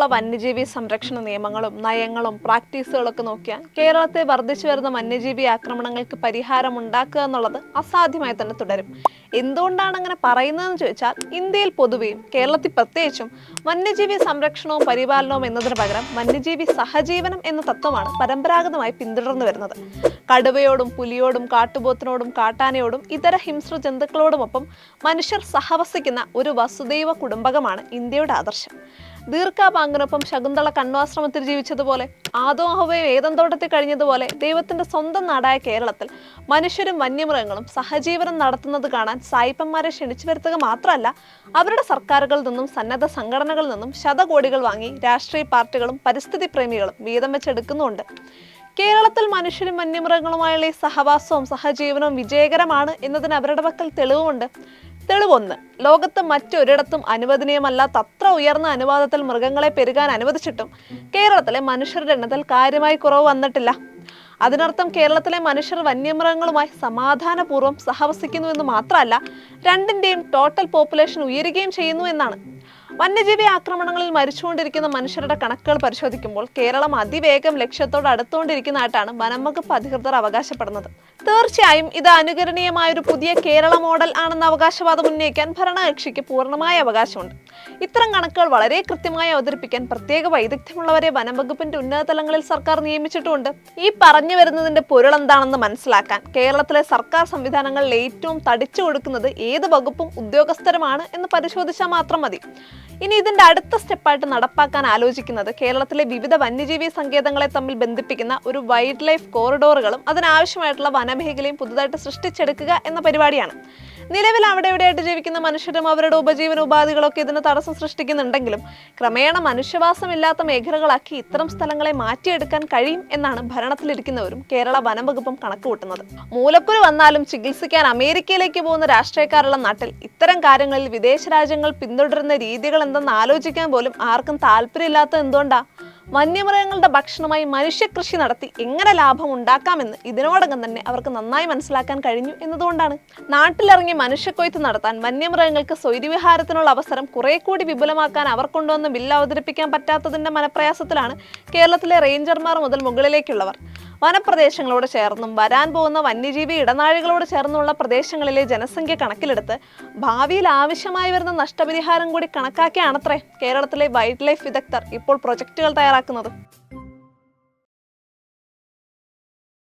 കേരളത്തിലുള്ള വന്യജീവി സംരക്ഷണ നിയമങ്ങളും നയങ്ങളും പ്രാക്ടീസുകളൊക്കെ നോക്കിയാൽ കേരളത്തെ വർദ്ധിച്ചു വരുന്ന വന്യജീവി ആക്രമണങ്ങൾക്ക് പരിഹാരം ഉണ്ടാക്കുക എന്നുള്ളത് അസാധ്യമായി തന്നെ തുടരും. എന്തുകൊണ്ടാണ് അങ്ങനെ പറയുന്നതെന്ന് ചോദിച്ചാൽ, ഇന്ത്യയിൽ പൊതുവെയും കേരളത്തിൽ പ്രത്യേകിച്ചും വന്യജീവി സംരക്ഷണവും പരിപാലനവും എന്നതിന് പകരം വന്യജീവി സഹജീവനം എന്ന തത്വമാണ് പരമ്പരാഗതമായി പിന്തുടർന്നു വരുന്നത്. കടുവയോടും പുലിയോടും കാട്ടുപോത്തിനോടും കാട്ടാനയോടും ഇതര ഹിംസ്ര ജന്തുക്കളോടുമൊപ്പം മനുഷ്യർ സഹവസിക്കുന്ന ഒരു വസുദൈവ കുടുംബകമാണ് ഇന്ത്യയുടെ ആദർശം. ദീർഘപാങ്കനൊപ്പം ശകുന്തള കണ്വാശ്രമത്തിൽ ജീവിച്ചതുപോലെ, ആദവും ഹവ്വയും ഏദൻ തോട്ടത്തിൽ കഴിഞ്ഞതുപോലെ ദൈവത്തിന്റെ സ്വന്തം നാടായ കേരളത്തിൽ മനുഷ്യരും വന്യമൃഗങ്ങളും സഹജീവനം നടത്തുന്നത് കാണാൻ സായിപ്പന്മാരെ ക്ഷണിച്ചു വരുത്തുക മാത്രമല്ല, അവരുടെ സർക്കാരുകളിൽ നിന്നും സന്നദ്ധ സംഘടനകളിൽ നിന്നും ശതകോടികൾ വാങ്ങി രാഷ്ട്രീയ പാർട്ടികളും പരിസ്ഥിതി പ്രേമികളും വീതം വെച്ചെടുക്കുന്നുണ്ട്. കേരളത്തിൽ മനുഷ്യരും വന്യമൃഗങ്ങളുമായുള്ള ഈ സഹവാസവും സഹജീവനവും വിജയകരമാണ് എന്നതിന് അവരുടെ പക്കൽ തെളിവുമുണ്ട്. തെളിവൊന്ന്, ലോകത്ത് മറ്റൊരിടത്തും അനുവദനീയമല്ലാത്ത അത്ര ഉയർന്ന അനുപാതത്തിൽ മൃഗങ്ങളെ പെരുകാൻ അനുവദിച്ചിട്ടും കേരളത്തിലെ മനുഷ്യരുടെ എണ്ണത്തിൽ കാര്യമായി കുറവ് വന്നിട്ടില്ല. അതിനർത്ഥം കേരളത്തിലെ മനുഷ്യർ വന്യമൃഗങ്ങളുമായി സമാധാനപൂർവ്വം സഹവസിക്കുന്നു എന്ന് മാത്രമല്ല, രണ്ടിന്റെയും ടോട്ടൽ പോപ്പുലേഷൻ ഉയരുകയും ചെയ്യുന്നു എന്നാണ്. വന്യജീവി ആക്രമണങ്ങളിൽ മരിച്ചുകൊണ്ടിരിക്കുന്ന മനുഷ്യരുടെ കണക്കുകൾ പരിശോധിക്കുമ്പോൾ കേരളം അതിവേഗം ലക്ഷ്യത്തോട് അടുത്തുകൊണ്ടിരിക്കുന്നതായിട്ടാണ് വനം വകുപ്പ് അധികൃതർ അവകാശപ്പെടുന്നത്. തീർച്ചയായും ഇത് അനുകരണീയമായ ഒരു പുതിയ കേരള മോഡൽ ആണെന്ന അവകാശവാദം ഉന്നയിക്കാൻ ഭരണകക്ഷിക്ക് പൂർണ്ണമായ അവകാശമുണ്ട്. ഇത്തരം കണക്കുകൾ വളരെ കൃത്യമായി അവതരിപ്പിക്കാൻ പ്രത്യേക വൈദഗ്ധ്യമുള്ളവരെ വനം വകുപ്പിന്റെ ഉന്നത തലങ്ങളിൽ സർക്കാർ നിയമിച്ചിട്ടുമുണ്ട്. ഈ പറഞ്ഞു വരുന്നതിന്റെ പൊരുൾ എന്താണെന്ന് മനസ്സിലാക്കാൻ കേരളത്തിലെ സർക്കാർ സംവിധാനങ്ങളിൽ ഏറ്റവും തടിച്ചു കൊടുക്കുന്നത് ഏത് വകുപ്പും ഉദ്യോഗസ്ഥരുമാണ് എന്ന് പരിശോധിച്ചാൽ മാത്രം മതി. ഇനി ഇതിന്റെ അടുത്ത സ്റ്റെപ്പായിട്ട് നടപ്പാക്കാൻ ആലോചിക്കുന്നത് കേരളത്തിലെ വിവിധ വന്യജീവി സങ്കേതങ്ങളെ തമ്മിൽ ബന്ധിപ്പിക്കുന്ന ഒരു വൈൽഡ് ലൈഫ് കോറിഡോറുകളും അതിനാവശ്യമായിട്ടുള്ള വനമേഖലയും പുതുതായിട്ട് സൃഷ്ടിച്ചെടുക്കുക എന്ന പരിപാടിയാണ്. നിലവിൽ അവിടെ എവിടെയായിട്ട് ജീവിക്കുന്ന മനുഷ്യരും അവരുടെ ഉപജീവന ഉപാധികളൊക്കെ ഇതിന് തടസ്സം സൃഷ്ടിക്കുന്നുണ്ടെങ്കിലും ക്രമേണ മനുഷ്യവാസമില്ലാത്ത മേഖലകളാക്കി ഇത്തരം സ്ഥലങ്ങളെ മാറ്റിയെടുക്കാൻ കഴിയും എന്നാണ് ഭരണത്തിലിരിക്കുന്നവരും കേരള വനം വകുപ്പും കണക്കുകൂട്ടുന്നത്. മൂലക്കുരു വന്നാലും ചികിത്സിക്കാൻ അമേരിക്കയിലേക്ക് പോകുന്ന രാഷ്ട്രീയക്കാരുള്ള നാട്ടിൽ ഇത്തരം കാര്യങ്ങളിൽ വിദേശ രാജ്യങ്ങൾ പിന്തുടരുന്ന രീതികൾ എന്തെന്ന് ആലോചിക്കാൻ പോലും ആർക്കും താല്പര്യമില്ലാത്തത് എന്തുകൊണ്ടാ? വന്യമൃഗങ്ങളുടെ ഭക്ഷണമായി മനുഷ്യകൃഷി നടത്തി എങ്ങനെ ലാഭം ഉണ്ടാക്കാമെന്ന് ഇതിനോടകം തന്നെ അവർക്ക് നന്നായി മനസ്സിലാക്കാൻ കഴിഞ്ഞു എന്നതുകൊണ്ടാണ്. നാട്ടിലിറങ്ങി മനുഷ്യക്കൊയ്ത്ത് നടത്താൻ വന്യമൃഗങ്ങൾക്ക് സ്വൈര്യവിഹാരത്തിനുള്ള അവസരം കുറെ കൂടി വിപുലമാക്കാൻ അവർ കൊണ്ടുവന്ന ബില്ല് അവതരിപ്പിക്കാൻ പറ്റാത്തതിന്റെ മനപ്രയാസത്തിലാണ് കേരളത്തിലെ റേഞ്ചർമാർ മുതൽ മുകളിലേക്കുള്ളവർ. വനപ്രദേശങ്ങളോട് ചേർന്നും വരാൻ പോകുന്ന വന്യജീവി ഇടനാഴികളോട് ചേർന്നുള്ള പ്രദേശങ്ങളിലെ ജനസംഖ്യ കണക്കിലെടുത്ത് ഭാവിയിൽ ആവശ്യമായി വരുന്ന നഷ്ടപരിഹാരം കൂടി കണക്കാക്കിയാണത്രേ കേരളത്തിലെ വൈൽഡ് ലൈഫ് വിദഗ്ധർ ഇപ്പോൾ പ്രൊജക്ടുകൾ തയ്യാറാക്കുന്നത്.